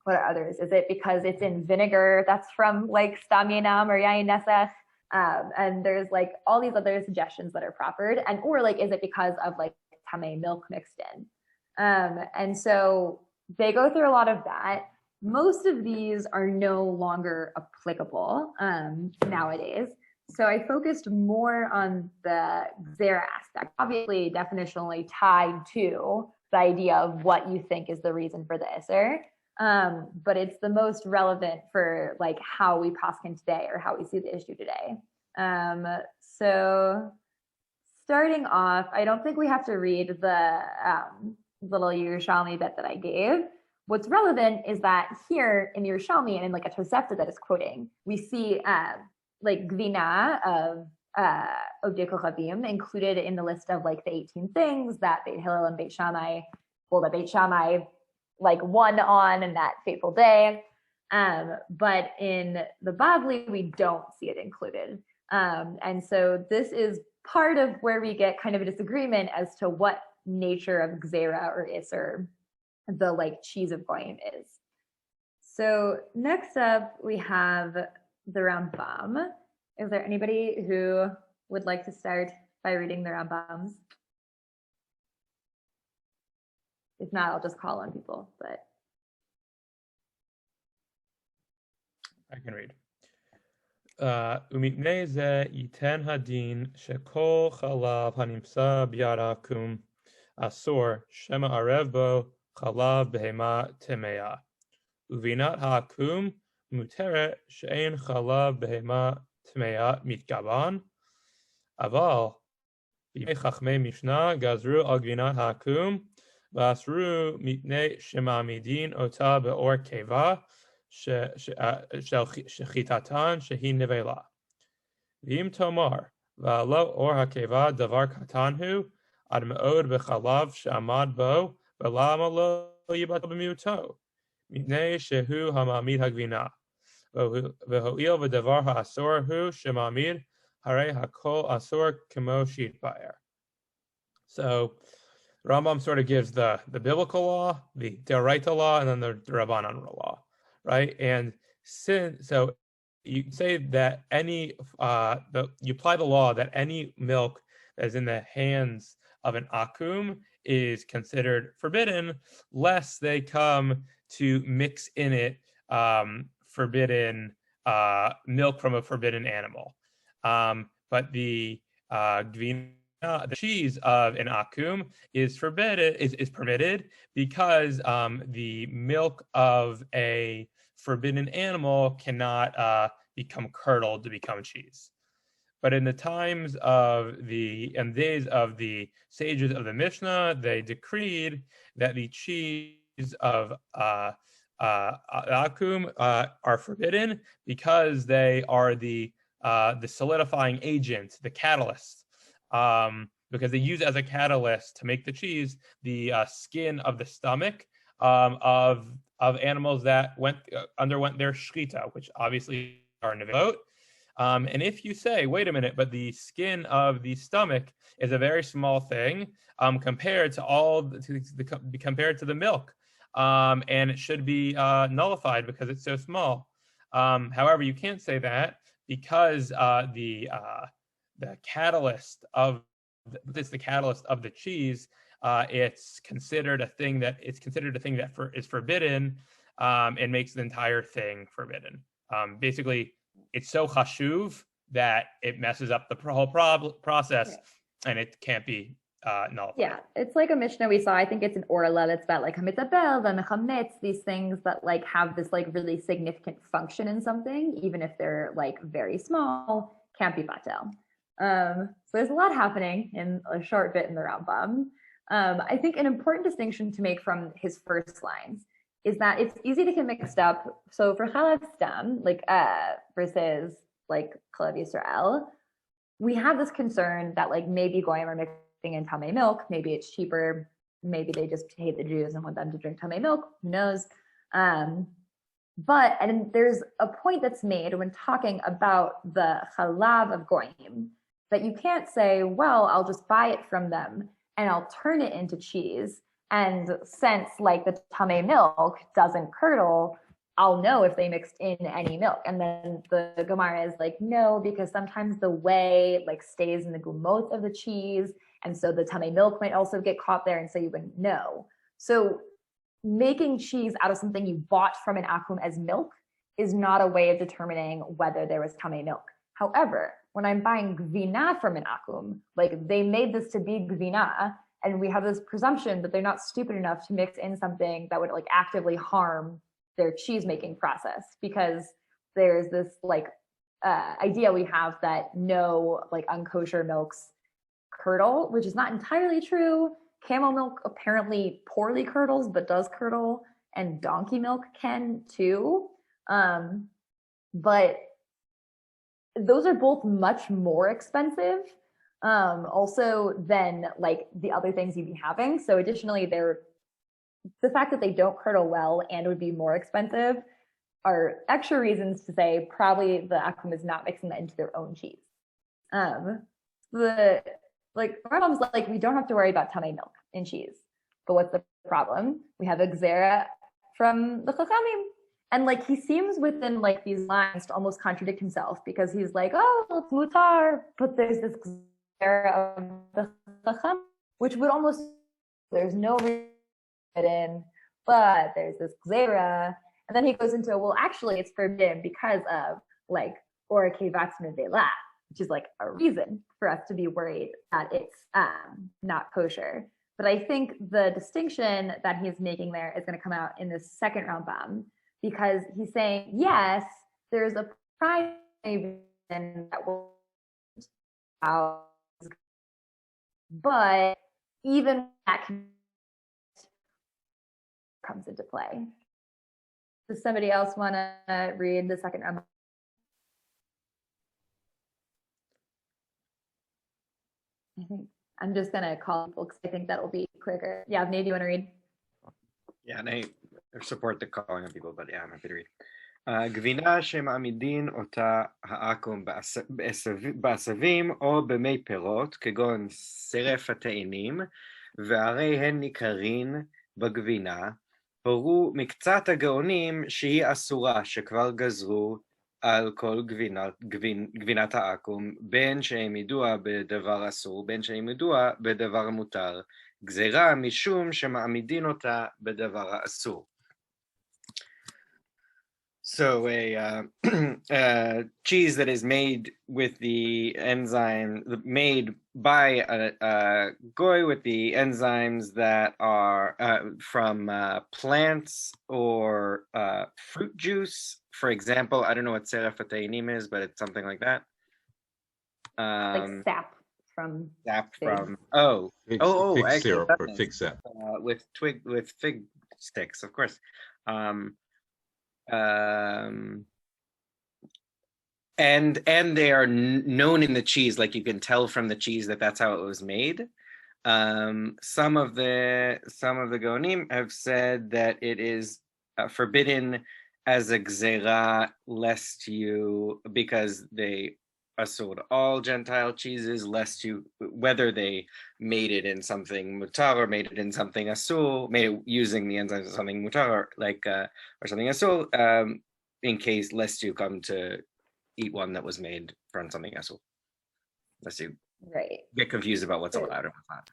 What are others? Is it because it's in vinegar that's from like stam yenam or yayin nesach? And there's like all these other suggestions that are proffered, and or like is it because of like tamei milk mixed in? And so they go through a lot of that. Most of these are no longer applicable nowadays. So I focused more on the Xera aspect, obviously definitionally tied to the idea of what you think is the reason for the Isser. But it's the most relevant for like how we paskin today or how we see the issue today. So starting off, I don't think we have to read the little Yerushalmi bit that I gave. What's relevant is that here in Yerushalmi and in like a Tosefta that is quoting, we see like Gvina of Ovdei Kochavim included in the list of like the 18 things that Beit Hillel and Beit Shammai, that Beit Shammai like won on in that fateful day. But in the Bavli, we don't see it included. And so this is part of where we get kind of a disagreement as to what nature of Gzera or Isser the like cheese of goyim is. So next up we have the Rambam. Is there anybody who would like to start by reading the Rambams? If not, I'll just call on people, but I can read. ומפני זה ייתן הדין שכל חלב הנמצא ביד העקום אסור שמערב בו חלב בהמה טמאה. ובינת העקום מותרת שאין חלב בהמה טמאה מתגוון, אבל בימי חכמי משנה גזרו על גבינת העקום ואסרו מפני שמעמידין אותה באור קיבה של שחיטתן שהיא נבלה. ואם תאמר, והלא אור הקיבה דבר קטן הוא, עד מאוד בחלב שעמד בו, ולמה לא ייבטל במיעוטו? מפני שהוא המעמיד הגבינה. והואיל ודבר האסור הוא שמעמיד, הרי הכל אסור כמו שהתבאר. So Rambam sort of gives the biblical law, the Deoraita law, and then the Rabbanan law. Right, and so you say that any you apply the law that any milk that is in the hands of an akum is considered forbidden, lest they come to mix in it forbidden milk from a forbidden animal. But the the cheese of an akum is permitted because the milk of a forbidden animal cannot become curdled to become cheese. But in the days of the sages of the Mishnah, they decreed that the cheese of akum are forbidden because they are the solidifying agent, the catalyst. Because they use as a catalyst to make the cheese the skin of the stomach of animals that underwent their shchita, which obviously are nevilot. And if you say, wait a minute, but the skin of the stomach is a very small thing compared to the milk, and it should be nullified because it's so small. However, you can't say that because the catalyst of the cheese. It's considered a thing that is forbidden, and makes the entire thing forbidden. Basically, it's so chashuv that it messes up the whole process, and it can't be nullified. Yeah, it's like a Mishnah we saw. I think it's an Orla that's about like hamitabel, the mechametz, these things that like have this like really significant function in something, even if they're like very small, can't be batel. So there's a lot happening in a short bit in the Rambam. I think an important distinction to make from his first lines is that it's easy to get mixed up. So for Chalav Stam, like versus like Chalav Yisrael, we have this concern that like maybe Goyim are mixing in Tamei milk, maybe it's cheaper, maybe they just hate the Jews and want them to drink Tamei milk, who knows? But there's a point that's made when talking about the Chalav of Goyim, that you can't say, well, I'll just buy it from them and I'll turn it into cheese And since like the tame milk doesn't curdle, I'll know if they mixed in any milk. And then the Gemara is like, no, because sometimes the whey like stays in the gumot of the cheese. And so the tame milk might also get caught there. And so you wouldn't know. So making cheese out of something you bought from an akum as milk is not a way of determining whether there was tame milk. However, when I'm buying gvina from an akum, like they made this to be gvina, and we have this presumption that they're not stupid enough to mix in something that would like actively harm their cheese making process, because there's this like idea we have that no like unkosher milks curdle, which is not entirely true. Camel milk apparently poorly curdles, but does curdle, and donkey milk can too. But those are both much more expensive also than like the other things you'd be having. So additionally, the fact that they don't curdle well and would be more expensive are extra reasons to say probably the akum is not mixing that into their own cheese. The like Rambam's like, we don't have to worry about tame milk in cheese. But what's the problem? We have a gzera from the Chachamim. And like he seems within like these lines to almost contradict himself, because he's like, oh, it's mutar, but there's this gzera of the Chacham, which would almost, there's no reason in, but there's this gzera. And then he goes into, well, actually it's forbidden because of like or kevatz nevela, which is like a reason for us to be worried that it's not kosher. But I think the distinction that he's making there is going to come out in the second Rambam, because he's saying, yes, there's a primary reason that will, but even that comes into play. Does somebody else want to read the second Rambam? I think I'm just going to call people because I think that'll be quicker. Yeah, Nate, do you want to read? Yeah, and I support the calling of people, but yeah, I'm happy to read. גבינה שמעמידין אותה העכו"ם בעשבים או במי פירות, כגון שרף התאנים, והרי הן ניכרין בגבינה, הורו מקצת הגאונים שהיא אסורה, שכבר גזרו על כל גבינת העכו"ם, בין שהם ידוע בדבר אסור, בין שהם ידוע בדבר מותר, גזירה משום שמעמידין אותה בדבר האסור. So a cheese that is made with the enzyme, made by a goy with the enzymes that are from plants or fruit juice. For example, I don't know what seref atainim is, but it's something like that. Like sap from fig syrup or fig sap with fig sticks, of course. And they are known in the cheese, like you can tell from the cheese that that's how it was made. Some of the Gaonim have said that it is forbidden as a gzera, lest you, because they assured all Gentile cheeses, lest you, whether they made it in something mutar or made it in something asur, made it using the enzymes of something mutar or something asur, in case lest you come to eat one that was made from something asur, lest you get confused about what's allowed or what's not.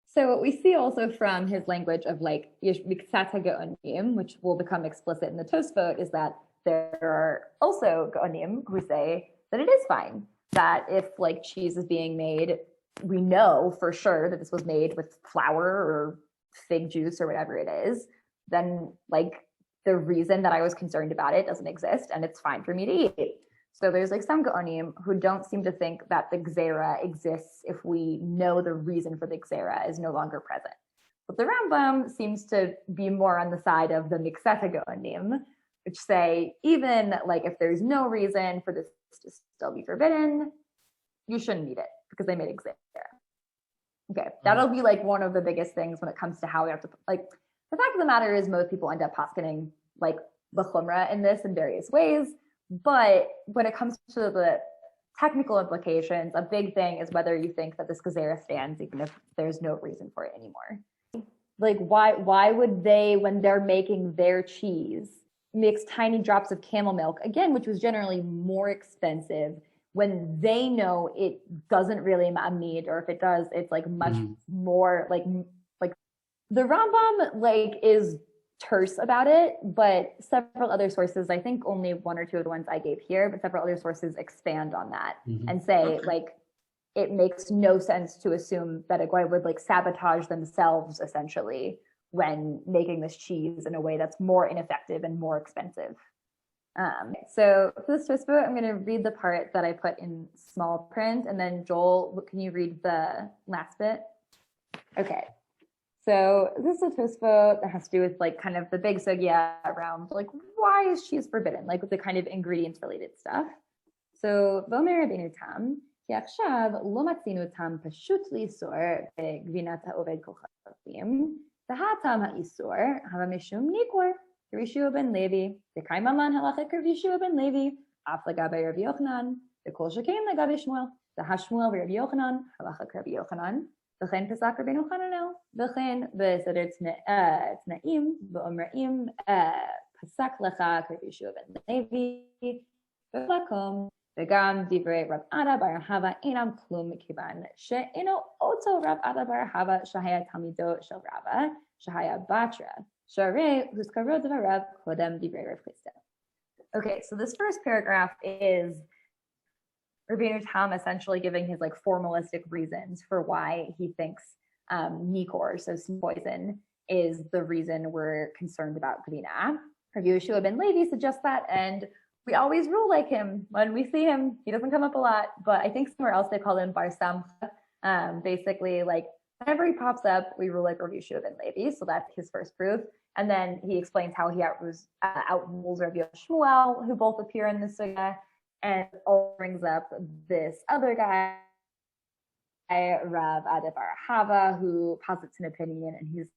So what we see also from his language of like miktzat ha'gaonim, which will become explicit in the Tosfot, is that there are also gaonim who say that it is fine that if like cheese is being made, we know for sure that this was made with flour or fig juice or whatever it is, then like the reason that I was concerned about it doesn't exist and it's fine for me to eat. So there's like some gaonim who don't seem to think that the gzera exists if we know the reason for the gzera is no longer present. But the Rambam seems to be more on the side of the miktzat gaonim, which say even like if there's no reason for this to still be forbidden, you shouldn't eat it because they made gzera. Okay, that'll be like one of the biggest things when it comes to how we have to, like, the fact of the matter is most people end up poskening like the chumrah in this in various ways. But when it comes to the technical implications, a big thing is whether you think that this gzera stands even if there's no reason for it anymore. like why would they, when they're making their cheese, mix tiny drops of camel milk, again, which was generally more expensive, when they know it doesn't really ma'amid, or if it does, it's like much more like the Rambam like is terse about it, but several other sources, I think only one or two of the ones I gave here, but several other sources expand on that and say like it makes no sense to assume that a goy would like sabotage themselves essentially when making this cheese in a way that's more ineffective and more expensive. So for this Tosfot, I'm going to read the part that I put in small print, and then Joel, can you read the last bit? Okay. So this is a Tosfot that has to do with like kind of the big sugya around like why is cheese forbidden, like with the kind of ingredients related stuff. So Vomer Rabbeinu Tam, כי עכשיו לא מצינו טעם פשוט לאיסור בגבינת העובד כוכבים, והטעם האיסור הווה משום ניכור, כרבי יהושע בן לוי, דקיימא לן הלכה כרבי יהושע בן לוי, אף לגבי רבי יוחנן, וכל שכן לגבי שמואל, והשמואל ורבי יוחנן הלכה כרבי יוחנן, וכן פסק רבינו חננאל, וכן בסדר תנאים ואומרים פסק לך כרבי יהושע בן לוי, ולקום, וגם דברי רב עדה בר אהבה אינם כלום מכיוון שאינו אותו רב עדה בר אהבה שהיה תלמידו של רבא, שהיה בתרא, שהרי הוזכרו דבריו קודם דברי רב חיסדא. Okay, so this first paragraph is Rabbeinu Tam essentially giving his like formalistic reasons for why he thinks nikor, so poison, is the reason we're concerned about Gvina. Rabbi Yeshua ben Levi suggests that, and we always rule like him when we see him. He doesn't come up a lot, but I think somewhere else they call him Bar Samcha. Basically, like whenever he pops up, we rule like Rabbi Yeshua ben Levi. So that's his first proof. And then he explains how he outrules Rabbi Shmuel, who both appear in the sugya, and also brings up this other guy, Rav Ada bar Ahava, who posits an opinion, and he's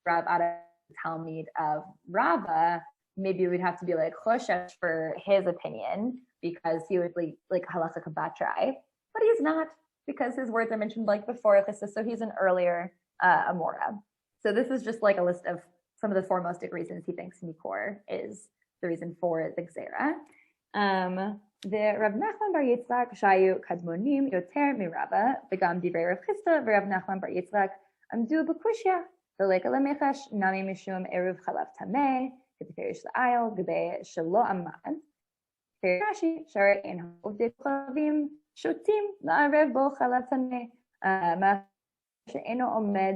Rav Ada Talmid of Rava. Maybe we'd have to be like choshesh for his opinion because he would like halacha kabatrai, but he's not, because his words are mentioned like before Chissa, so he's an earlier Amora. So this is just like a list of some of the foremost reasons he thinks Nikor is the reason for the Gzera. The Rav Nachman bar Yitzchak shayu kadmonim yoter mirava v'gam divrei Rav Chisda v'Rav Nachman bar Yitzchak amdu b'kushya v'leka lemechash nami mishum eruv chalav tameh כתפריש לעיל, כדי שלא עמד. רש"י, שהרי אין עובדי כוכבים שותים לערב בו חלב טמא, מה שאינו עומד,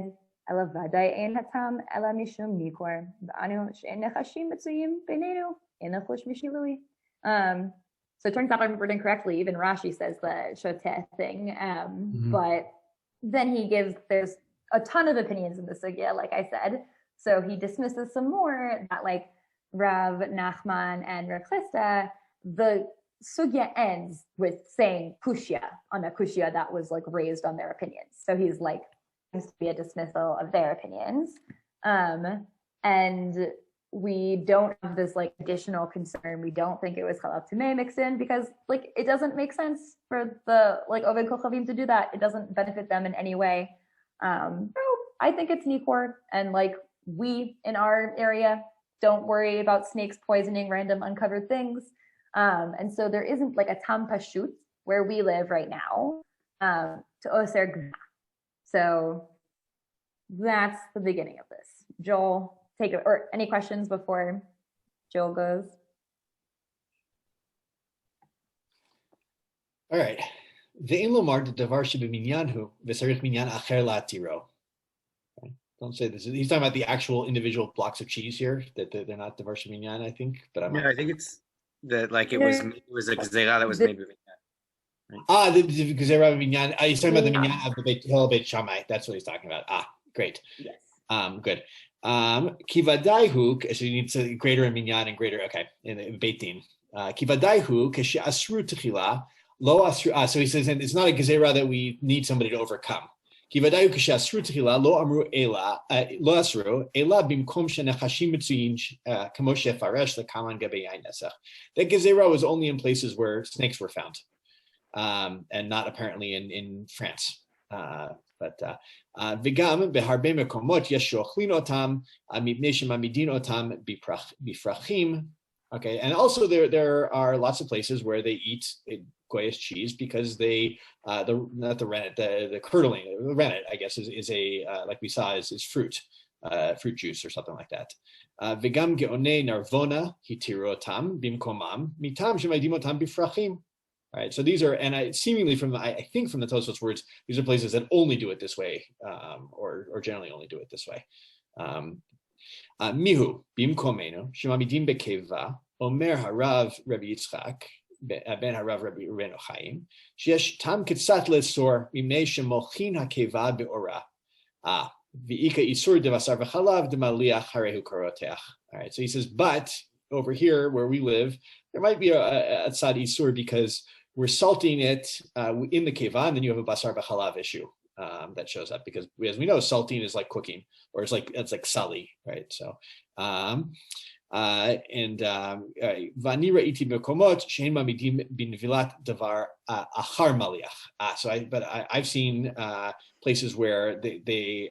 אלא ודאי אין הטעם, אלא משום ניכור, ואנו שאין נחשים מצויים בינינו, אין נחוש משילוי. So it turns out I'm written correctly, even Rashi says the shoteh thing, but then there's a ton of opinions in the sugya, like I said. So he dismisses some more that like Rav Nachman and Rav Chisda, the sugya ends with saying kushya on a kushya that was like raised on their opinions. So he's like, seems to be a dismissal of their opinions. And we don't have this like additional concern. We don't think it was chalav tameh mixed in because like it doesn't make sense for the like oved kochavim to do that. It doesn't benefit them in any way. So I think it's nikor, and like we in our area don't worry about snakes poisoning random uncovered things. And so there isn't like a tam pashut where we live right now to oser gna. So that's the beginning of this. Joel, take it, or any questions before Joel goes? All right. Ve'en lomar davar shebeminyanhu v'sarich minyan acher la'atiro. Don't say this. He's talking about the actual individual blocks of cheese here, that they're not davar shebeminyan, I think. But I'm I think it's that like it was a gzera that was made with minyan. Right? The gzera minyan. He's talking about the minyan of the Beit Shammai. That's what he's talking about. Great. Yes. Good. Kivadaihu, so you need to greater in minyan and greater, okay, in Beit Din. Kivadaihu, kashi asru techila, lo asru, so he says, and it's not a gezerah that we need somebody to overcome. Kivadayu kashi asru techila, lo amru ela, lo asru, ela bimkom shenechashim mitzuyin, kamoshe faresh, the kaman gabe yain nesach. That gezerah was only in places where snakes were found, and not apparently in France. V'gam beharbe mekomot yesh shochlin otam mipnei shemamidin otam bifrachim. Okay, and also there are lots of places where they eat goyish cheese because they the rennet, the curdling, the rennet, I guess is a like we saw is fruit juice or something like that. V'gam geonei narvona hitirotam bimkomam mitam shemaidim otam bifrachim. All right, so these are, and seemingly from I think from the Tosfos words, these are places that only do it this way, or generally only do it this way. Mihu bimkomenu shemamidim bekeva omer harav Rabbi Yitzchak ben harav Rabbi Reno Chaim sheyesh tam ketzat lesor mimnei shemochin hakeva beora v'ika isur devasar v'chalav demaliach harehu karoteach. All right, so he says, but over here where we live, there might be a tzad isur because we're salting it in the keva, and then you have a basar b'chalav issue that shows up because, as we know, salting is like cooking, or it's like sali, right? So, vani ra'iti bekomot shein mamidim binvilat davar achar maliach. So I've seen places where they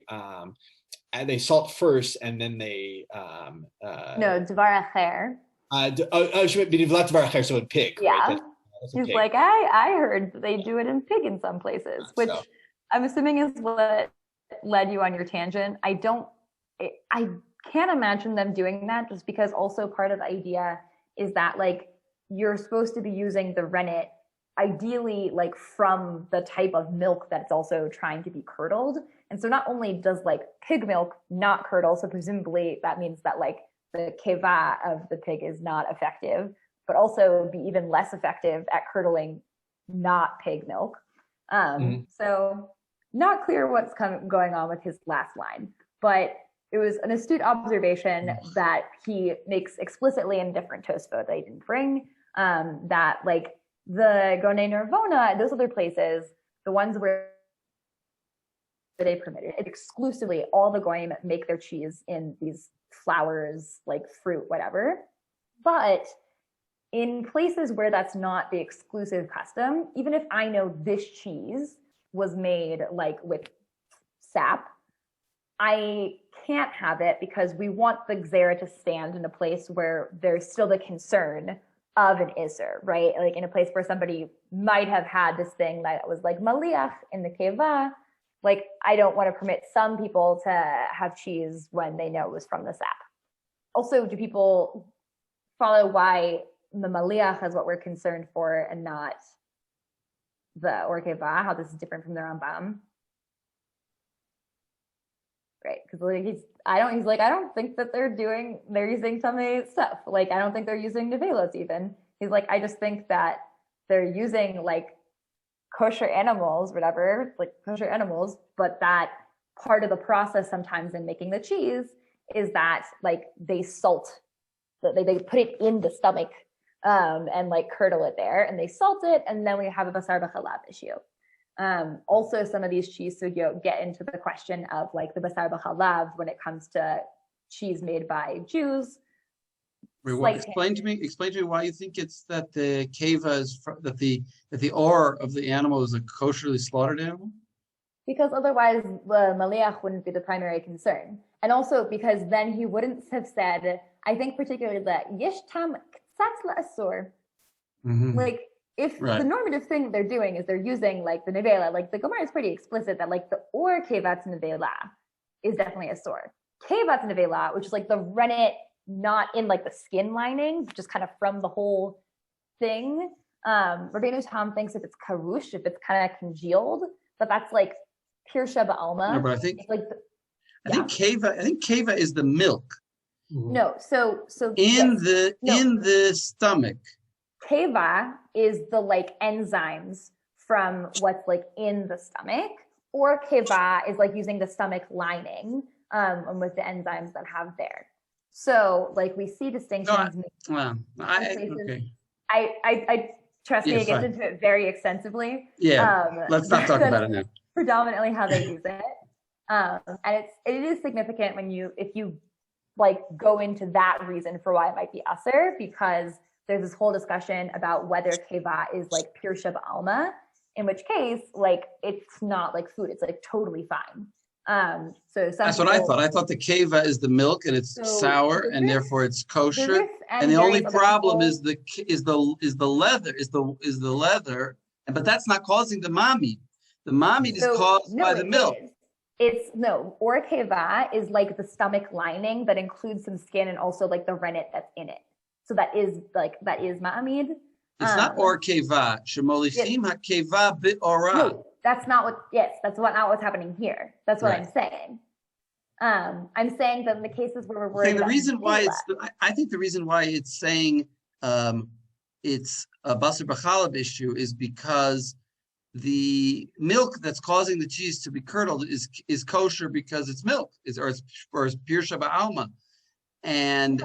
salt first and then they no, davar acher. Binvilat davar acher, so in pig. Yeah. Right? He's like, I heard they do it in pig in some places, which I'm assuming is what led you on your tangent. I can't imagine them doing that, just because also part of the idea is that like you're supposed to be using the rennet ideally like from the type of milk that's also trying to be curdled. And so not only does like pig milk not curdle, so presumably that means that like the keva of the pig is not effective, but also be even less effective at curdling not pig milk. So not clear what's going on with his last line, but it was an astute observation that he makes explicitly in different Tosfot that he didn't bring, that like the Gonei Nervona, those other places, the ones where they permitted it exclusively, all the goyim make their cheese in these flours, like fruit, whatever. But in places where that's not the exclusive custom, even if I know this cheese was made like with sap, I can't have it because we want the gzera to stand in a place where there's still the concern of an isser, right? Like in a place where somebody might have had this thing that was like maliach in the keva. Like I don't want to permit some people to have cheese when they know it was from the sap. Also, do people follow why the maliach is what we're concerned for and not the or keva, how this is different from the Rambam? Right, because like he's like, I don't think that they're using tummy stuff. Like I don't think they're using nevelos even. He's like, I just think that they're using like kosher animals, whatever, like kosher animals, but that part of the process sometimes in making the cheese is that like they salt, they put it in the stomach and like curdle it there, and they salt it, and then we have a basar b'chalav issue. Also, some of these cheese, so you get into the question of like the basar b'chalav when it comes to cheese made by Jews. Wait, explain to me why you think it's that the keva is that the ore of the animal is a kosherly slaughtered animal. Because otherwise the maliach wouldn't be the primary concern, and also because then he wouldn't have said, I think particularly that yesh tam k'tzat la'asur, like. If the normative thing they're doing is they're using like the nevela, like the Gemara is pretty explicit that like the or kevatz nevela is definitely a sore. Kevatz nevela, which is like the rennet not in like the skin lining, just kind of from the whole thing. Rabbeinu Tam thinks if it's karush, if it's kind of congealed, but that's like pure sheba alma. No, but I think it's like I think keva is the milk. No, so in the stomach. Keva is the like enzymes from what's like in the stomach, or keva is like using the stomach lining with the enzymes that have there. So like we see distinctions. I trust me, it gets into it very extensively. Yeah, let's not talk about it now. Predominantly how they use it, and it is significant if you like go into that reason for why it might be aser, because there's this whole discussion about whether keva is like pure sheba alma, in which case, like, it's not like food, it's like totally fine. So that's what I thought. I thought the keva is the milk and it's sour and therefore it's kosher. And the only problem is the leather, but that's not causing the mamid. The mamid is caused by the milk. It's or keva is like the stomach lining that includes some skin and also like the rennet that's in it. So that is ma'amid. It's not or keva. Shemolisim hakeva bi'ora. No, that's not what. Yes, that's not what's happening here. That's what I'm saying. I'm saying that in the cases where we're worried about the reason why I think the reason why it's saying it's a basar b'chalav issue is because the milk that's causing the cheese to be curdled is kosher because it's milk, or it's pirsha ba'alma, and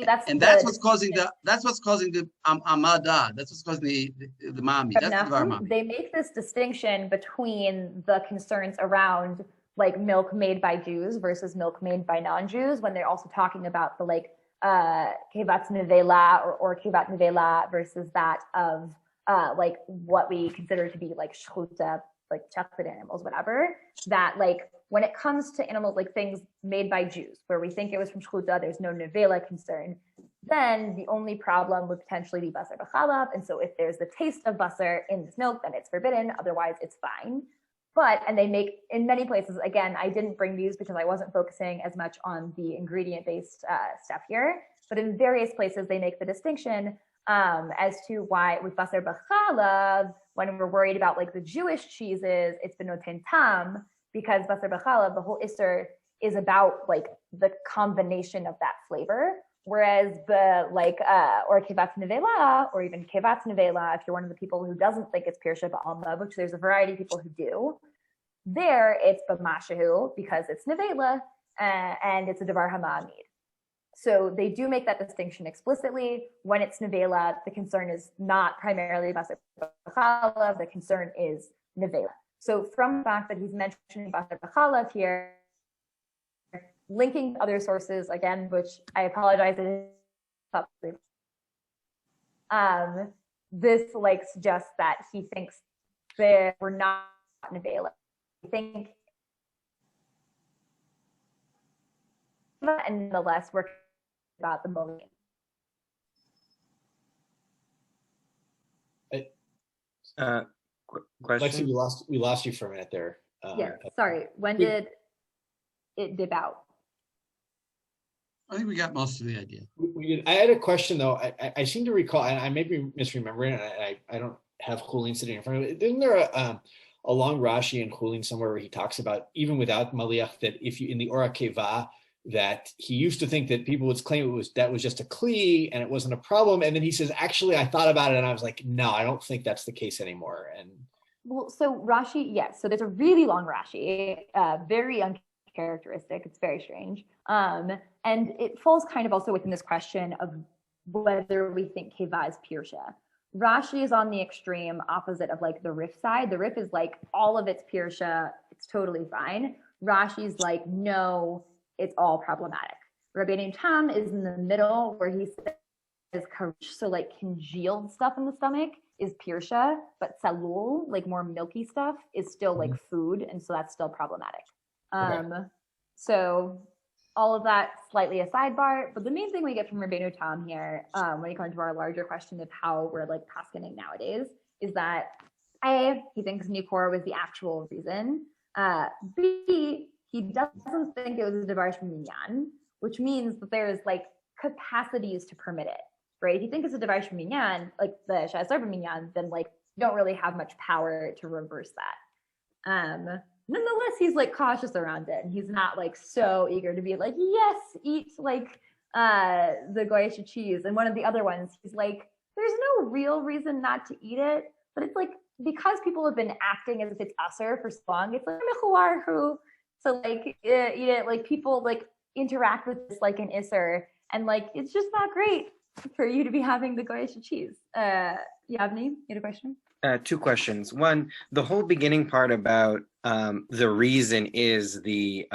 that's what's causing the amada. That's what's causing the mami. That's the mami. They make this distinction between the concerns around like milk made by Jews versus milk made by non-Jews when they're also talking about the like kevat nevela or kevat nevela versus that of like what we consider to be like shchuta, like chocolate animals, whatever. That like when it comes to animals like things made by Jews, where we think it was from shchuta, there's no nevela concern. Then the only problem would potentially be basar b'chalav, and so if there's the taste of basar in this milk, then it's forbidden. Otherwise, it's fine. And they make in many places. Again, I didn't bring these because I wasn't focusing as much on the ingredient-based stuff here. But in various places, they make the distinction as to why with basar b'chalav, when we're worried about like the Jewish cheeses, it's benoten tam, because basar b'chalav, the whole isser is about like the combination of that flavor. Whereas the like or kevat nevela or even kevat nevela, if you're one of the people who doesn't think it's pirsha ba'alma, which there's a variety of people who do, there it's b'mashahu because it's nevela and it's a devar hamamid. So they do make that distinction explicitly. When it's nevela, the concern is not primarily basar b'chalav, the concern is nevela. So from the fact that he's mentioning basar b'chalav here, linking other sources again, which I apologize. This like suggests that he thinks that we're not nevela. I think, and nonetheless, we're about the moment. Question. Lexie, we lost you for a minute there. Yeah, sorry. When did it dip out? I think we got most of the idea. I had a question though. I seem to recall, and I may be misremembering, and I don't have Chulin sitting in front of it. Isn't there a long Rashi in Chulin somewhere where he talks about even without Maliach that if you in the Ora Keva that he used to think that people would claim that was just a kli and it wasn't a problem, and then he says actually I thought about it and I was like no, I don't think that's the case anymore. And well, so Rashi, yes. So there's a really long Rashi, very uncharacteristic. It's very strange. And it falls kind of also within this question of whether we think keva is pirsha. Rashi is on the extreme opposite of like the Rif side. The Rif is like all of it's pirsha, it's totally fine. Rashi's like, no, it's all problematic. Rabbeinu Tam is in the middle where he says karush, so like congealed stuff in the stomach is pirsha, but salul, like more milky stuff, is still like food, and so that's still problematic. So all of that slightly a sidebar, but the main thing we get from Rabbeinu Tam here, when it comes to our larger question of how we're like paskening nowadays, is that A, he thinks Nikor was the actual reason. B, he doesn't think it was a devar minyan, which means that there's like capacities to permit it, right? If you think it's a devar minyan, like the shasar minyan, then like you don't really have much power to reverse that. Nonetheless, he's like cautious around it, and he's not like so eager to be like, yes, eat like the goyish cheese. And one of the other ones, he's like, there's no real reason not to eat it, but it's like because people have been acting as if it's usher for so long, it's like mechuarhu. So like eat it, like people like interact with this like an isser, and like it's just not great for you to be having the goyish cheese. Yavni, you had a question? Two questions. One, the whole beginning part about the reason is the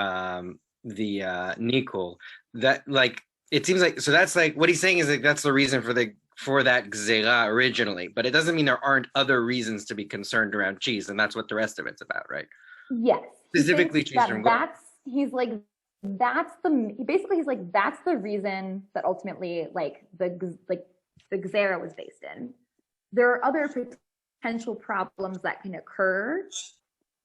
nikul. That like it seems like so that's like what he's saying is like that's the reason for for that gzera originally, but it doesn't mean there aren't other reasons to be concerned around cheese, and that's what the rest of it's about, right? Yes. Specifically cheese from goat. He's like, that's the reason that ultimately the gzera was based in. There are other potential problems that can occur,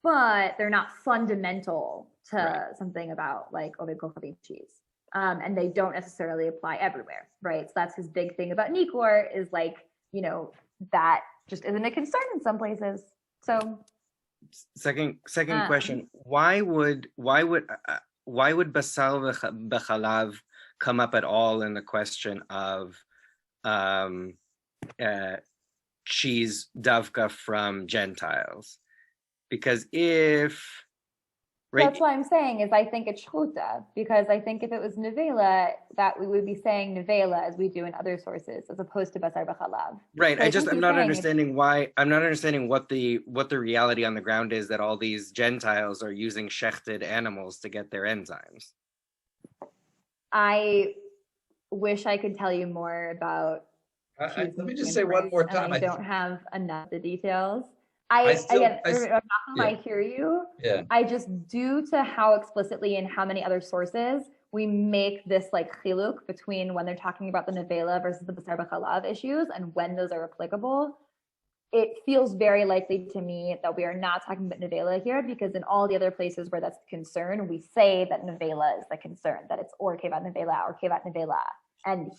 but they're not fundamental to something about like oved kochavim cheese. And they don't necessarily apply everywhere, right? So that's his big thing about Nikor is like, that just isn't a concern in some places. So second question, why would basal b'chalav come up at all in the question of cheese davka from Gentiles? Because that's what I'm saying is I think it's shchuta, because I think if it was nevela, that we would be saying nevela as we do in other sources, as opposed to basar b'chalav. Right. So I'm not understanding what the reality on the ground is that all these Gentiles are using shechted animals to get their enzymes. I wish I could tell you more about. Let me just say one more time. I don't have enough of the details. I hear you. Yeah. I just, due to how explicitly and how many other sources we make this like chiluk between when they're talking about the nevela versus the basar b'chalav issues and when those are applicable, it feels very likely to me that we are not talking about nevela here, because in all the other places where that's the concern, we say that nevela is the concern, that it's or kevat nevela or kevat nevela. And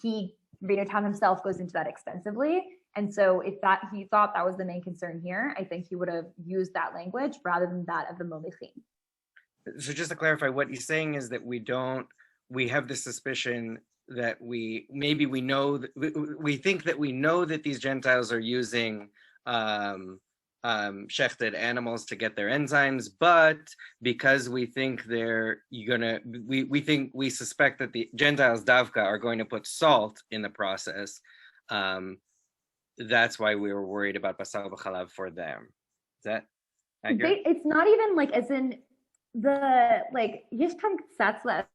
Rabbeinu Tam himself goes into that extensively. And so if he thought that was the main concern here, I think he would have used that language rather than that of the molichin. So just to clarify, what he's saying is that we have the suspicion that we think that we know that these Gentiles are using shechted animals to get their enzymes, but because we think we suspect that the Gentiles davka are going to put salt in the process, that's why we were worried about basal b'chalav for them. Is that accurate? It's not even like as in the like Yishtam Satzla.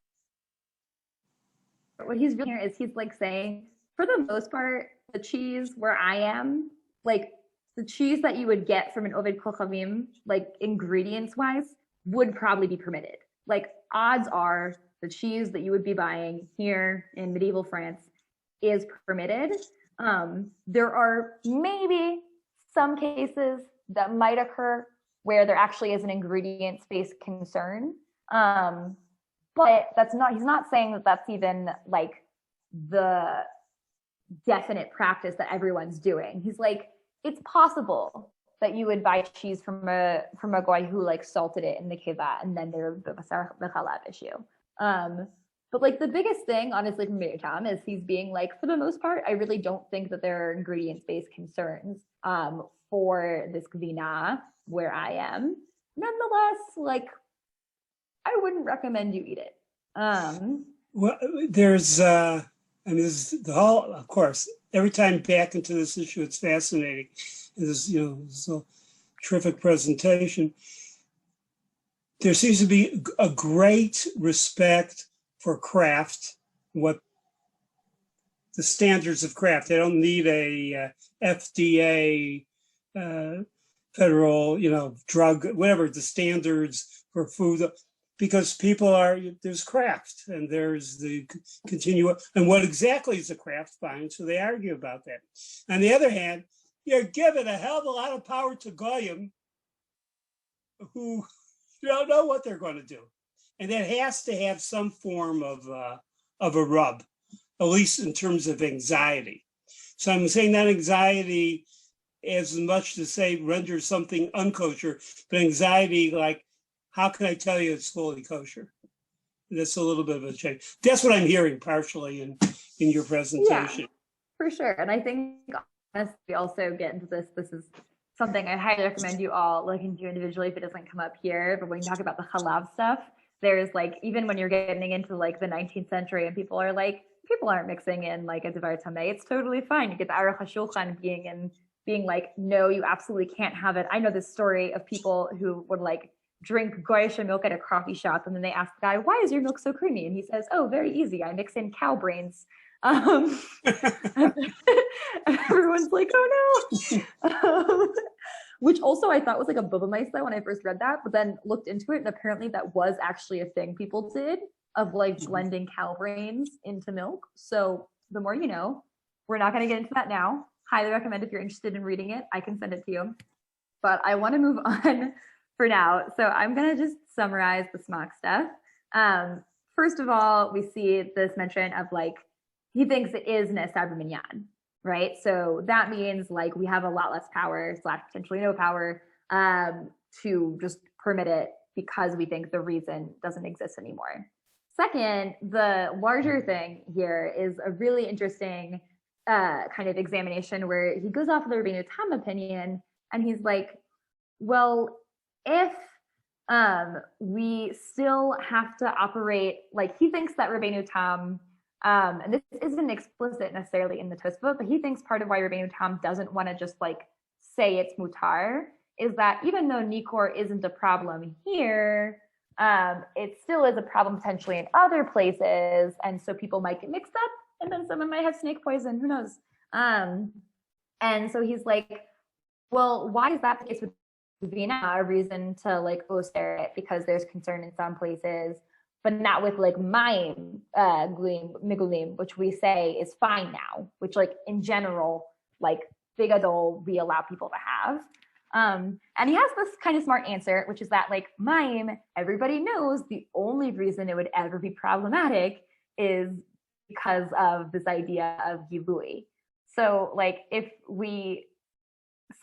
What he's really here is he's like saying, for the most part, the cheese where I am, like the cheese that you would get from an oved kochavim, like ingredients wise, would probably be permitted. Like odds are the cheese that you would be buying here in medieval France is permitted. There are maybe some cases that might occur where there actually is an ingredient-based concern. But he's not saying that that's even like the definite practice that everyone's doing. He's like, it's possible that you would buy cheese from a goy who like salted it in the kiva, and then there's the basar b'chalav issue. But like the biggest thing, honestly, from Rabbeinu Tam is he's being like, for the most part, I really don't think that there are ingredients-based concerns for this gvina where I am. Nonetheless, like I wouldn't recommend you eat it. Well, there's, this is the whole, of course, every time back into this issue, it's fascinating. This, this a terrific presentation. There seems to be a great respect for craft, what the standards of craft. They don't need a FDA, federal, drug, whatever the standards for food, because there's craft and there's the continuum, and what exactly is a craft, fine, so they argue about that. On the other hand, you're giving a hell of a lot of power to goyim who don't know what they're going to do. And that has to have some form of a rub, at least in terms of anxiety. So I'm saying not anxiety as much to say render something unkosher, but anxiety like, how can I tell you it's fully kosher? That's a little bit of a change. That's what I'm hearing partially in your presentation. Yeah, for sure. And I think honestly, we also get into this. This is something I highly recommend you all look into individually if it doesn't come up here. But when you talk about the halav stuff, there's like, even when you're getting into like the 19th century and people aren't mixing in like a devar tameh, it's totally fine. You get the Aruch HaShulchan being like, no, you absolutely can't have it. I know this story of people who would like drink goyish milk at a coffee shop, and then they ask the guy, why is your milk so creamy? And he says, oh, very easy. I mix in cow brains Um, everyone's like, oh no. Which also I thought was like a bubba mitzvah when I first read that, but then looked into it, and apparently that was actually a thing people did of like blending cow brains into milk. So the more you know. We're not going to get into that now. Highly recommend if you're interested in reading it. I can send it to you. But I want to move on for now. So I'm going to just summarize the smock stuff. First of all, we see this mention of like, he thinks it is Ne'asar b'minyan, right? So that means like we have a lot less power / potentially no power to just permit it because we think the reason doesn't exist anymore. Second, the larger thing here is a really interesting kind of examination where he goes off of the Rabbeinu Tam opinion, and he's like, well, if we still have to operate, like he thinks that Rabbeinu Tam, and this isn't explicit necessarily in the Tosfot, but he thinks part of why Rabbeinu Tam doesn't want to just like say it's mutar is that even though Nikor isn't a problem here, it still is a problem potentially in other places, and so people might get mixed up, and then someone might have snake poison, who knows? And so he's like, well, why is that the case with Vina? A reason to like oster it because there's concern in some places, but not with like mayim migulim, which we say is fine now, which like in general, like bigadol, we allow people to have. And he has this kind of smart answer, which is that like mayim, everybody knows the only reason it would ever be problematic is because of this idea of givui. So like if we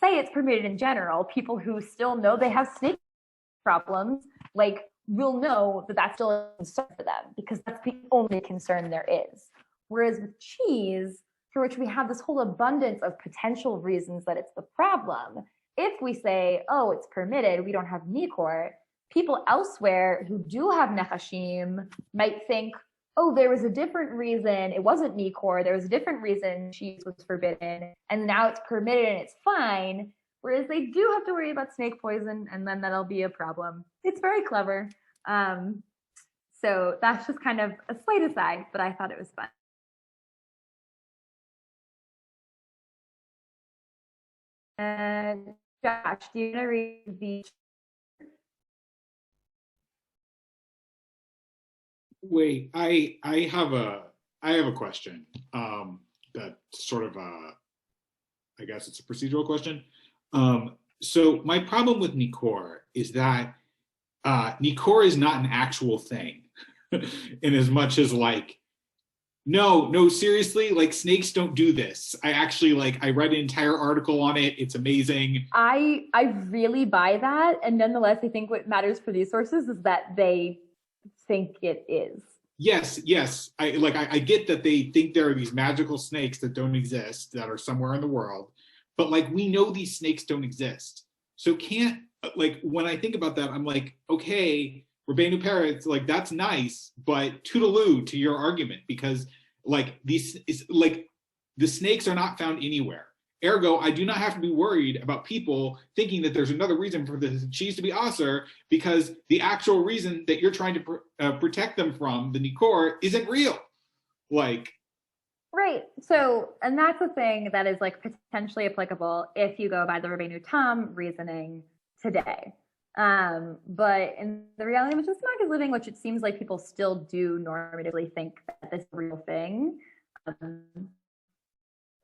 say it's permitted in general, people who still know they have snake problems, like will know that that's still a concern for them because that's the only concern there is. Whereas with cheese, for which we have this whole abundance of potential reasons that it's the problem, if we say, oh, it's permitted, we don't have nikor, people elsewhere who do have nefashim might think, oh, there was a different reason, it wasn't nikor, there was a different reason cheese was forbidden, and now it's permitted and it's fine, whereas they do have to worry about snake poison, and then that'll be a problem. It's very clever. So that's just kind of a slight aside, but I thought it was fun. Josh, do you want to read the... Wait, I have a question. That sort of I guess it's a procedural question. So my problem with Nikor is that Nikor is not an actual thing, in as much as like, no, seriously, like snakes don't do this. I actually I read an entire article on it. It's amazing. I really buy that, and nonetheless, I think what matters for these sources is that they think it is. Yes. I get that they think there are these magical snakes that don't exist, that are somewhere in the world, but like we know these snakes don't exist. So can't, like, when I think about that, I'm like, okay, Rabbeinu Peretz, like that's nice, but toodaloo to your argument, because like these is like the snakes are not found anywhere. Ergo, I do not have to be worried about people thinking that there's another reason for the cheese to be aser, because the actual reason that you're trying to protect them from, the nikor, isn't real. Like, right. So, and that's a thing that is like potentially applicable if you go by the Rabbeinu Tam reasoning today. But in the reality, which is Smock is living, which it seems like people still do normatively think that this is a real thing.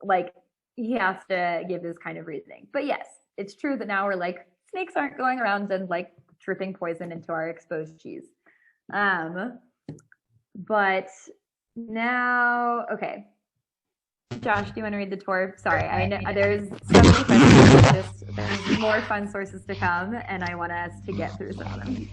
Like, he has to give this kind of reasoning. But yes, it's true that now we're like, snakes aren't going around and like dripping poison into our exposed cheese. But now, okay. Josh, do you want to read the Torah? Sorry, I know there's so many questions. There's more fun sources to come, and I want us to get through some of them.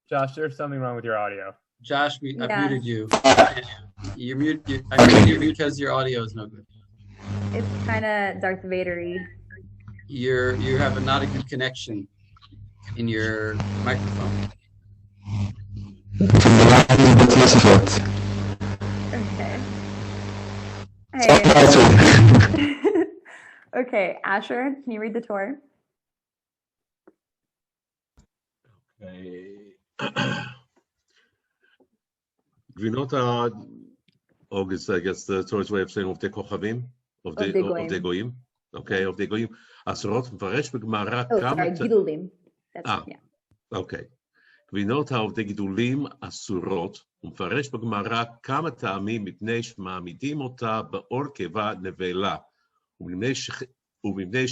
Josh, there's something wrong with your audio. Josh, I Yeah. muted you. You're muted. I muted you because your audio is no good. It's kind of Darth Vader-y. You have not a good connection in your microphone. Okay. Hey. Okay, Asher, can you read the Torah? גבינות ה... I guess the Torah's way of saying עובדי כוכבים, עובדי גויים. Okay, עובדי גויים. אסורות מפרש בגמרא כמה... גידולים. אוקיי. גבינות העובדי גידולים אסורות, ומפרש בגמרא כמה טעמים מפני שמעמידים אותה באור קיבה נבלה, ומפני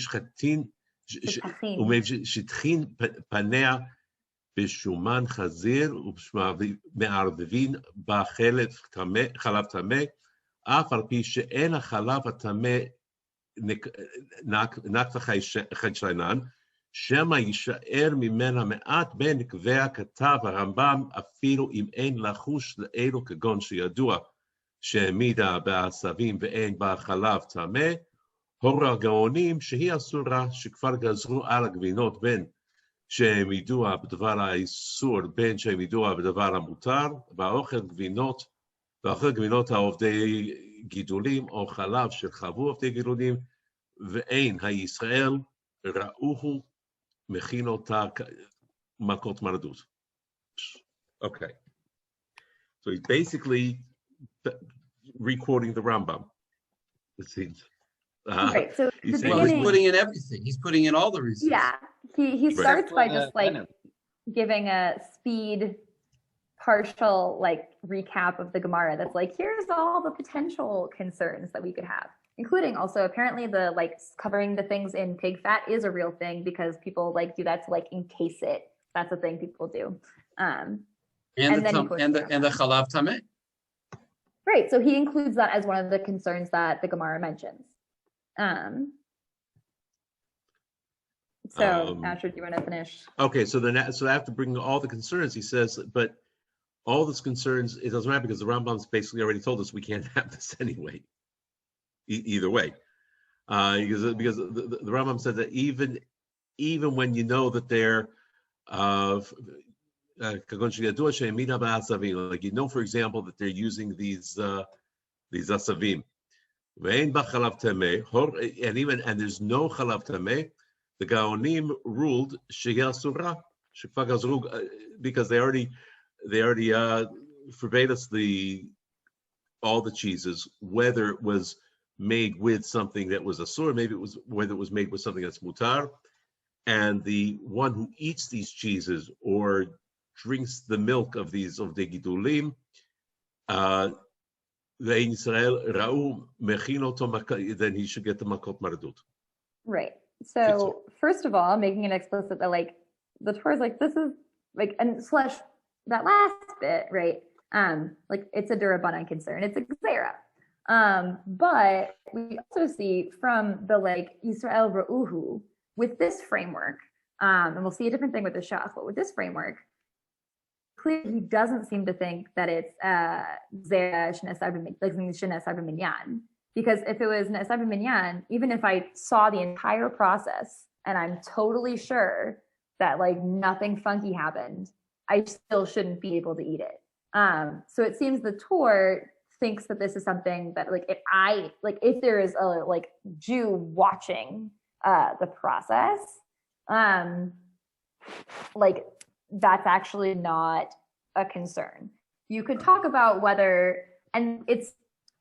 שטחין פניה בשומן חזיר, ומערבבין בה חלב טמא, אף על פי שאין החלב הטמא נקת חיישלנן, שמא יישאר ממנה מעט בין קבע כתב הרמב"ם, אפילו אם אין לחוש לאלו כגון שידוע שהעמידה בעשבים ואין בה חלב טמא, הורו הגאונים שהיא אסורה, שכבר גזרו על הגבינות בין שהם ידוע בדבר האיסור, בין שהם ידוע בדבר המותר, והאוכל גבינות העובדי גידולים או חלב שחוו עובדי גידולים, ואין הישראל ראוהו מכין אותה מכות מרדות. Okay. So he's basically re-quoting the Rambam. It seems. Right. So he's putting in everything. He's putting in all the reasons. Yeah. He starts by just giving a speed partial recap of the Gemara that's here's all the potential concerns that we could have, including also apparently the covering the things in pig fat is a real thing because people do that to encase it. That's a thing people do. And the chalav tameh. Right. So he includes that as one of the concerns that the Gemara mentions. So Asher, do you want to finish? Okay, so after bringing all the concerns, he says, but all those concerns, it doesn't matter because the Rambam's basically already told us we can't have this anyway. Either way, because the Rambam said that even when you know that they're for example, that they're using these asavim, and there's no chalav tameh, the Gaonim ruled sheyasura because they already forbade us all the cheeses, whether it was made with something that was asur, whether it was made with something that's mutar, and the one who eats these cheeses or drinks the milk of the gidulim, then he should get the makot mardut. Right. So first of all, making it explicit that the Torah is this is and slash that last bit, right? It's a durabanan concern. It's a gzera. But we also see from the Yisrael Ra'uhu with this framework, and we'll see a different thing with the Shach, but with this framework, clearly he doesn't seem to think that it's gzera shenesar b'minyan. Because if it was nesar b'minyan, even if I saw the entire process and I'm totally sure that nothing funky happened, I still shouldn't be able to eat it. So it seems the Torah thinks that this is something that if there is a Jew watching the process, that's actually not a concern. You could talk about whether, and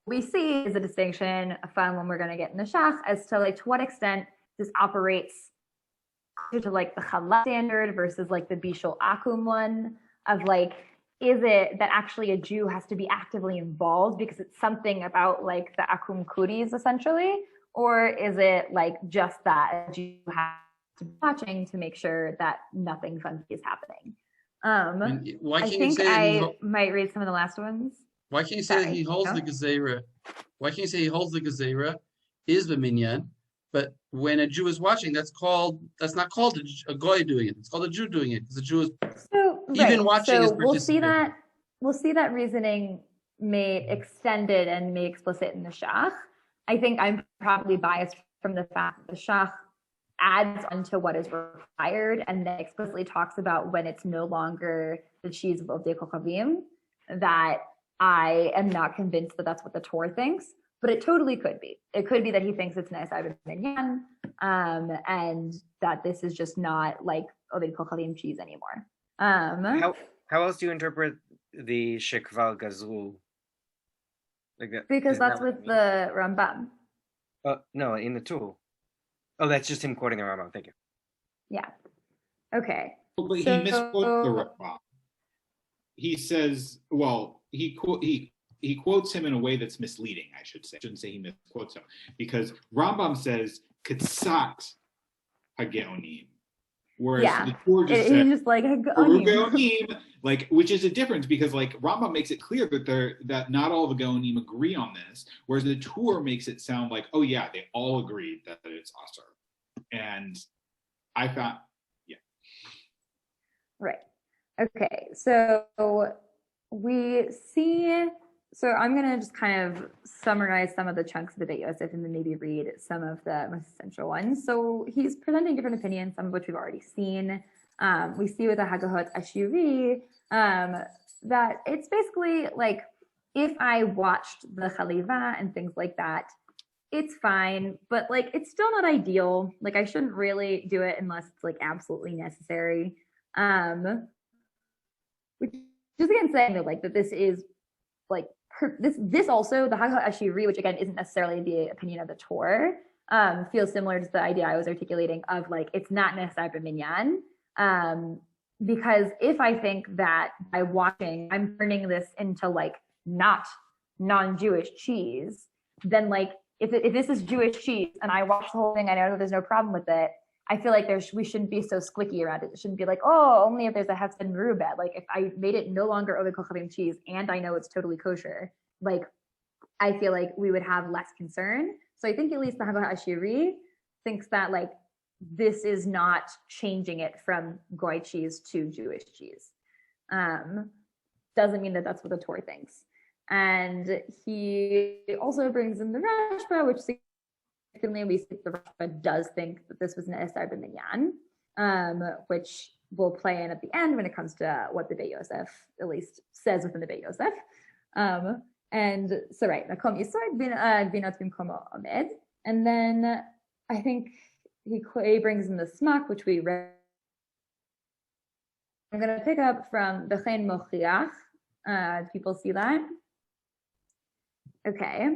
we see is a distinction from when we're going to get in the Shach as to what extent this operates to the Challah standard versus the Bishul Akum one of is it that actually a Jew has to be actively involved because it's something about the Akum Kuris essentially, or is it just that a Jew has to be watching to make sure that nothing funky is happening? Why can't I think you say I might read some of the last ones. Why can't you say that he holds the gezerah? Why can't you say he holds the gezerah is the minyan? But when a Jew is watching, that's not called a goy doing it. It's called a Jew doing it because the Jew is watching. So we'll see that reasoning made extended and made explicit in the Shach. I think I'm probably biased from the fact that the Shach adds onto what is required and then explicitly talks about when it's no longer the cheese of Ovdei Kochavim, that I am not convinced that that's what the Torah thinks. but it totally could be. It could be that he thinks it's Ne'asar b'minyan, and that this is just not like Ovid Kochalim cheese anymore. How else do you interpret the Shekval Gazul? Like that, because that's with the Rambam. No, in the tool. Oh, that's just him quoting the Rambam. Thank you. Yeah. Okay. But he misquotes the Rambam. He says, well, he quotes him in a way that's misleading, I should say. I shouldn't say he misquotes him, because Rambam says Katsat Hageonim, whereas the Torah just says just like Hageonim, like, which is a difference, because like Rambam makes it clear that not all the Gaonim agree on this, whereas the Torah makes it sound like, oh yeah, they all agreed that it's Asur. And I thought, yeah. Right. Okay, so we see, so I'm going to just kind of summarize some of the chunks of the Beit Yosef and then maybe read some of the most essential ones. So he's presenting different opinions, some of which we've already seen. We see with the Hagahot Ashuri that it's basically like, if I watched the Chaliva and things like that, it's fine, but like, it's still not ideal. Like, I shouldn't really do it unless it's like absolutely necessary. Which is again saying that like that this is like this also the Hagahot Ashuri, which again isn't necessarily the opinion of the Torah, feels similar to the idea I was articulating of like it's not Ne'asar b'minyan, because if I think that by watching I'm turning this into like not non-Jewish cheese, then like if this is Jewish cheese and I watch the whole thing, I know that there's no problem with it. I feel like we shouldn't be so squicky around it. It shouldn't be like, oh, only if there's a hefsed merubah. Like if I made it no longer Ovid Kochalim cheese and I know it's totally kosher, like I feel like we would have less concern. So I think at least the Hagahot Ashuri thinks that like this is not changing it from goy cheese to Jewish cheese. Doesn't mean that that's what the Torah thinks. And he also brings in the Rashba, which secondly, we see the Rashba does think that this was Ne'asar b'minyan, which will play in at the end when it comes to what the Beit Yosef at least says within the Beit Yosef. And so, right, Makom Yisor Binot Bimkomo Omed. And then I think he brings in the Smak, which we read. I'm going to pick up from B'chein Mochiach. People see that? Okay.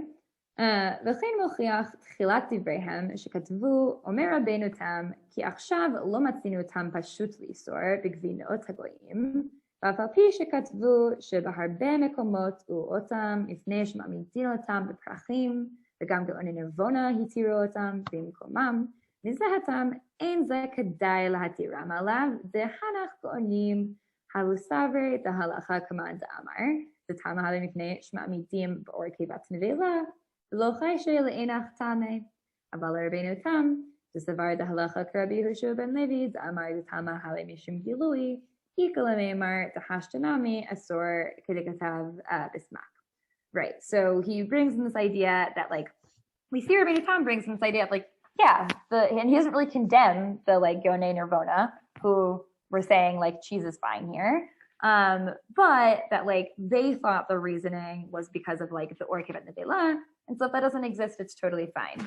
וכן מוכיח תחילת דבריהם שכתבו אומר רבנו תם כי עכשיו לא מצינו אותם פשוט לאסור בגבינות הגויים ואף על פי שכתבו שבהרבה מקומות הוא אותם לפני שמעמידים אותם בפרחים וגם גאוני נבונה התירו אותם במקומם מזה הטעם אין זה כדאי להתירם עליו דהנך גאונים הלוסבר דהלכה כמאן דאמר דטעם הלאה מפני שמעמידים באור קיבת נבלה לא חיישי לאינך תמה, אבל רבינו תם, שסבר דהלכה כרבי יהושע בן לוי, דאמר דתמה הלי משום גילוי, איכא למימר דחשתנמי אסור כדכתב בסמך. Right, so he brings in this idea that like, we see Rabbeinu Tam brings in this idea of like, yeah, and he doesn't really condemn the like Yonei Nirvana, who were saying like cheese is fine here. But that like they thought the reasoning was because of like the Or Kivat Nevela, and so if that doesn't exist, it's totally fine.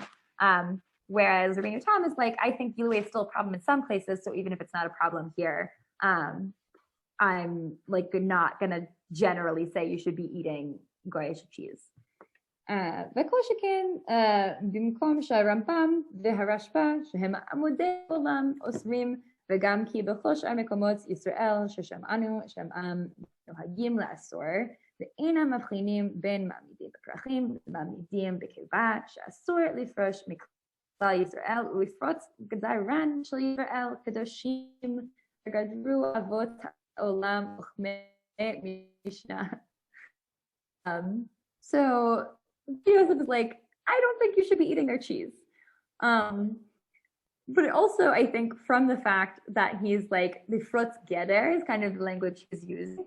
Whereas Rabbeinu Tam is like, I think Gilui is still a problem in some places, so even if it's not a problem here, I'm like not gonna generally say you should be eating goyish cheese. וכל שכן במקום שהרמב"ם והרשב"א שהם עמודי עולם אוסרים וגם כי בכל שאר מקומות ישראל ששמענו שהם נוהגים לאסור ואינם מבחינים בין מעמידים בפרחים ומעמידים בקיבה שאסור לפרוש מכלל ישראל ולפרוץ גדרן של ישראל קדושים וגדרו אבות העולם וחכמי משנה. So Joseph is like, I don't think you should be eating their cheese. But also, I think from the fact that he's like, the frutz geder is kind of the language he's using.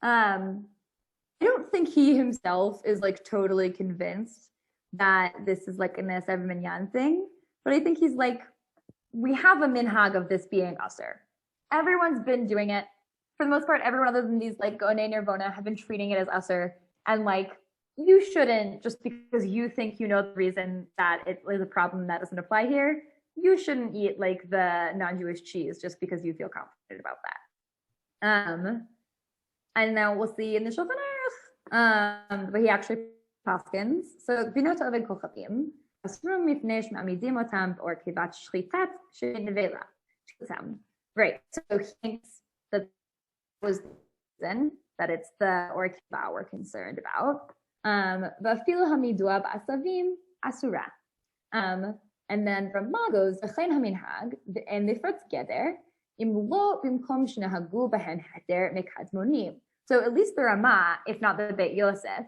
I don't think he himself is like totally convinced that this is like a Ne'asar b'minyan thing. But I think he's like, we have a minhag of this being usher. Everyone's been doing it. For the most part, everyone other than these like Gonei Nirvana have been treating it as usher. And like, you shouldn't, just because you think you know the reason that it is a problem that doesn't apply here, you shouldn't eat like the non-Jewish cheese just because you feel confident about that. And now we'll see in the Shulchan Aruch, but he actually paskins. So binot oved kochavim asrum mifnei shma'amidim otam or kivat shchitat shenevela. Right. So he thinks that was the reason that it's the or kiva we're concerned about. Va'afilu hamidua ba'asavim asura. And then Rama goes v'chein haminhag and mifratz geder im lo bimkom shnehagu behen heder mekadmonim. So at least the Rama, if not the Beit Yosef,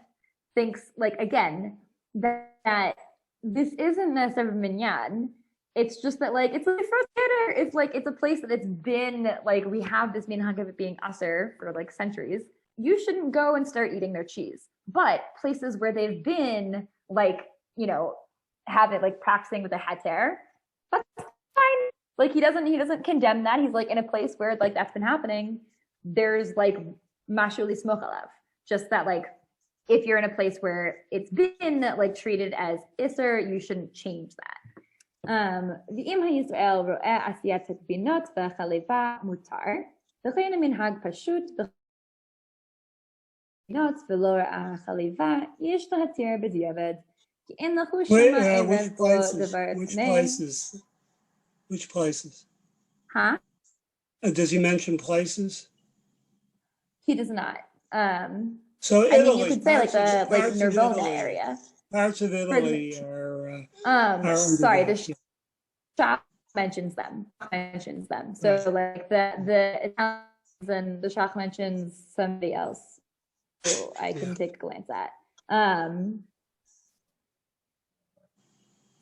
thinks like again that this isn't necessarily minyan. It's just that like it's like first hitter. It's like it's a place that it's been like we have this minhag of it being aser for like centuries. You shouldn't go and start eating their cheese. But places where they've been like have it like practicing with a heter, that's fine. Like he doesn't condemn that. He's like in a place where like that's been happening. There's like mashu lismoch alav. Just that like if you're in a place where it's been like treated as iser, you shouldn't change that. V'im ha'Yisrael ro'eh asiyat binot v'chaleva mutar v'chein minhag pashut binot v'lo ra'ah chaleva yesh lahatir b'diavad ki en lachu shema erev bo davar tamei. Which places? Huh? Does he mention places? He does not. So I mean, Italy, you could say like the like Nirvana area. Parts of Italy are sorry, the Shach mentions them. So like the Italians and the Shach mentions somebody else who I can take a glance at.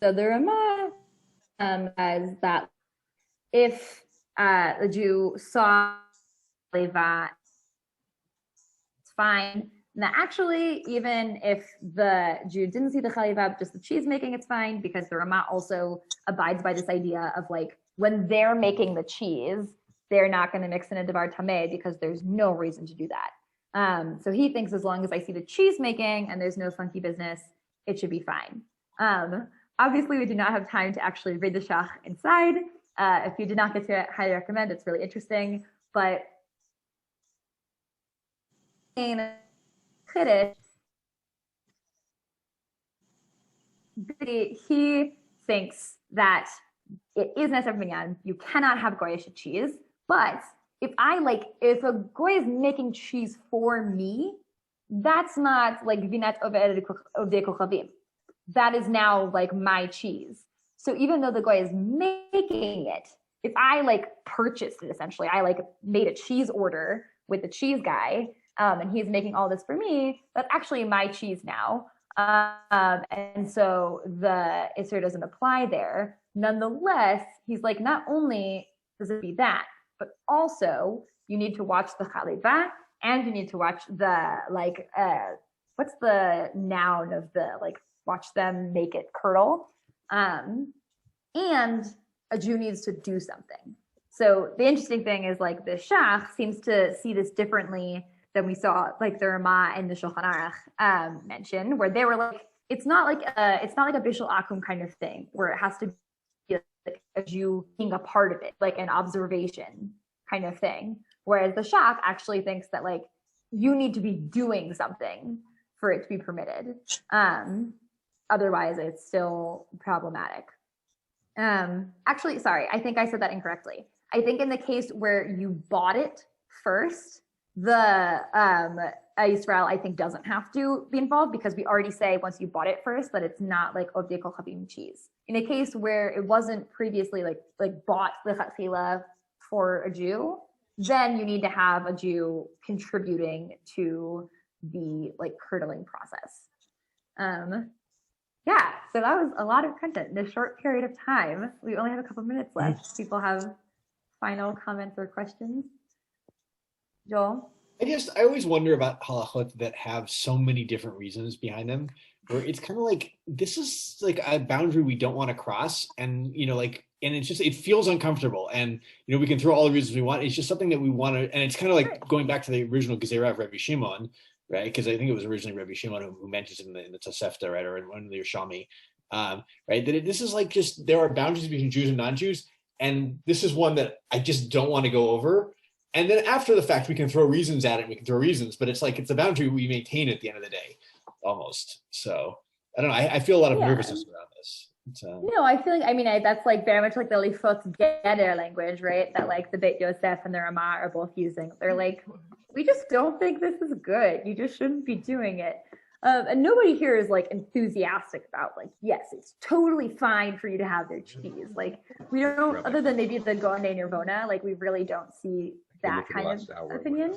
So the Rama as that if the Jew saw Leva, it's fine. Now, actually, even if the Jew didn't see the chaliva, just the cheese making, it's fine, because the Rama also abides by this idea of like, when they're making the cheese, they're not going to mix in a davar tameh because there's no reason to do that. So he thinks as long as I see the cheese making and there's no funky business, it should be fine. Obviously, we do not have time to actually read the Shach inside. If you did not get to it, highly recommend. It's really interesting. But in Kiddush, he thinks that it is necessary minyan. You cannot have goyish cheese, but if a goy is making cheese for me, that's not like vinat oved kochavim. That is now like my cheese. So even though the goy is making it, if I like purchased it, essentially, I like made a cheese order with the cheese guy, and he's making all this for me, that's actually my cheese now. And so the Isser doesn't apply there. Nonetheless, he's like, not only does it be that, but also you need to watch the chaliva and you need to watch the like, what's the noun of the like, watch them make it curdle. And a Jew needs to do something. So the interesting thing is like the Shach seems to see this differently than we saw like the Rama and the Shulchan Aruch mention, where they were like, it's not like a Bishul Akum kind of thing, where it has to be like a Jew being a part of it, like an observation kind of thing. Whereas the Shach actually thinks that like you need to be doing something for it to be permitted. Otherwise, it's still problematic. Actually, sorry, I think I said that incorrectly. I think in the case where you bought it first, the Yisrael, I think, doesn't have to be involved, because we already say once you bought it first that it's not like Ovdei Kol Chavim cheese. In a case where it wasn't previously like bought lechatchila for a Jew, then you need to have a Jew contributing to the like curdling process. Yeah, so that was a lot of content in a short period of time. We only have a couple minutes left. People have final comments or questions? Joel? I always wonder about halachot that have so many different reasons behind them, where it's kind of like, this is like a boundary we don't want to cross. And, and it's just, it feels uncomfortable. And, we can throw all the reasons we want. It's just something that we want to, and it's kind of like going back to the original Gezerah of Rabbi Shimon, right? Because I think it was originally Rabbi Shimon who mentions it in the Tosefta, right, or in one of the Yerushalmi, right? That this is like just there are boundaries between Jews and non-Jews, and this is one that I just don't want to go over. And then after the fact, we can throw reasons at it. We can throw reasons, but it's like it's a boundary we maintain at the end of the day, almost. So I don't know. I feel a lot of nervousness around this. No, I feel like, I mean, that's like very much like the Lifot Geder language, right? That like the Beit Yosef and the Ramah are both using. They're like, we just don't think this is good. You just shouldn't be doing it. And nobody here is like enthusiastic about like, yes, it's totally fine for you to have their cheese. Like we don't, other than maybe the Gonde Nirvana, like we really don't see that kind of opinion.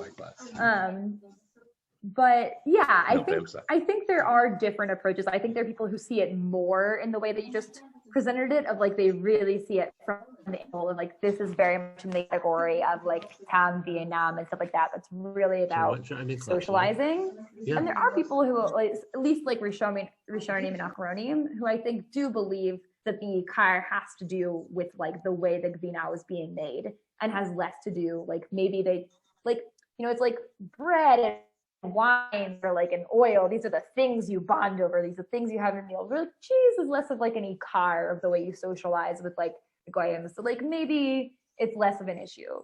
But yeah, I think there are different approaches. I think there are people who see it more in the way that you just presented it, of like they really see it from the angle of like this is very much in the category of like Tam, Vietnam, and stuff like that. That's really about socializing. Yeah. And there are people who, like, at least like Rishonim and Achronim, who I think do believe that the Kar has to do with like the way the Gvina was being made, and has less to do like maybe they like, you know, it's like bread and wine or like an oil. These are the things you bond over. These are things you have in meals. Really, cheese is less of like an ikar of the way you socialize with like the goyim. So like maybe it's less of an issue.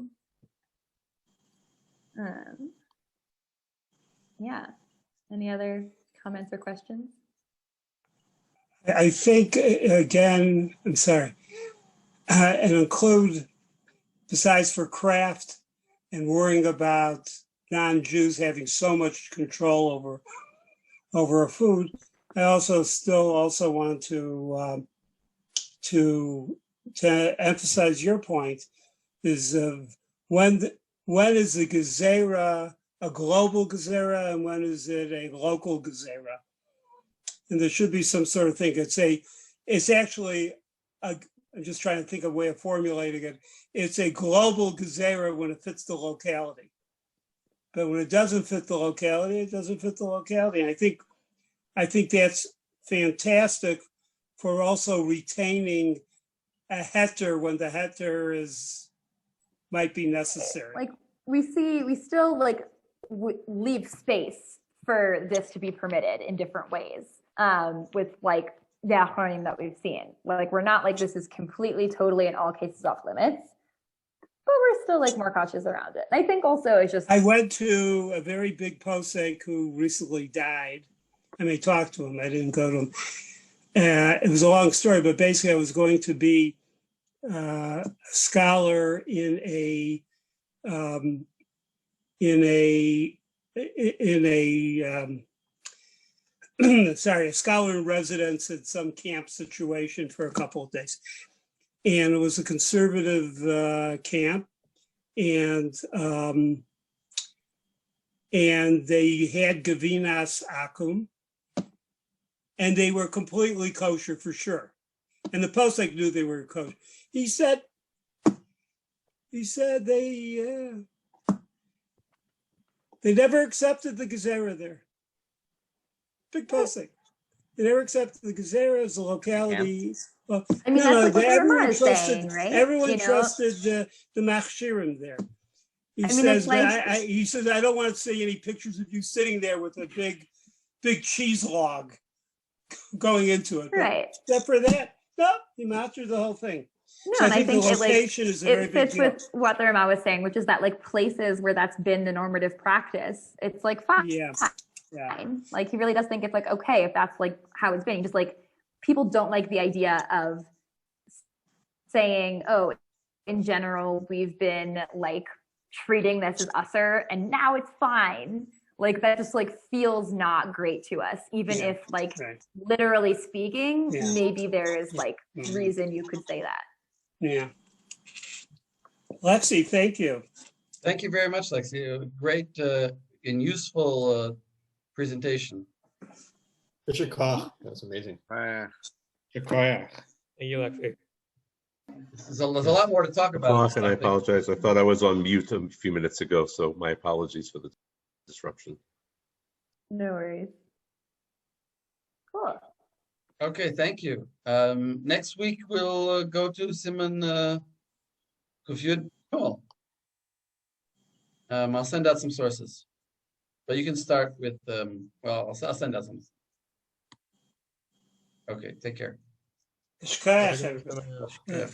Yeah. Any other comments or questions? I think again, I'm sorry, and include besides for craft and worrying about non-Jews having so much control over a food, I also want to emphasize your point is when is the gezerah a global gezerah and when is it a local gezerah? And there should be some sort of thing. It's actually I'm just trying to think of a way of formulating it. It's a global gezerah when it fits the locality. But when it doesn't fit the locality, it doesn't fit the locality. And I think that's fantastic for also retaining a heter when the heter might be necessary. Like we still like leave space for this to be permitted in different ways. With like the Achronim that we've seen, like we're not like this is completely, totally in all cases off limits. But we're still like more cautious around it. And I think also it's just. I went to a very big posek who recently died. I may talk to him. I didn't go to him. It was a long story, but basically I was going to be a scholar in a a scholar in residence at some camp situation for a couple of days. And it was a conservative camp, and they had Gavinas Akum, and they were completely kosher for sure. And the posek knew they were kosher. He said they never accepted the gezerah there. Big posek. They never accepted the gezerah as a locality. Well, I mean, that's like everyone trusted, saying, right? Everyone trusted the machshirim there. He says, I don't want to see any pictures of you sitting there with a big cheese log going into it. Right. Except for that, no, he mastered the whole thing. No, so and I think the location is a very big deal. It fits with what the Rama was saying, which is that like places where that's been the normative practice, it's like fine. Yeah. Like he really does think it's like okay if that's like how it's been. Just like people don't like the idea of saying, oh, in general, we've been like treating this as usser and now it's fine. Like that just like feels not great to us, even if like literally speaking, maybe there is like reason you could say that. Yeah. Lexie, thank you. Thank you very much, Lexie. Great and useful presentation. Richard Koch, that was amazing. Thank you, Lexie. There's a lot more to talk about. And I apologize. I thought I was on mute a few minutes ago, so my apologies for the disruption. No worries. Cool. Okay, thank you. Next week we'll go to Simon Kufyud. Cool. I'll send out some sources. But you can start with well, I'll send out some. Okay, take care. Shkach, everybody. Yeah. Yeah.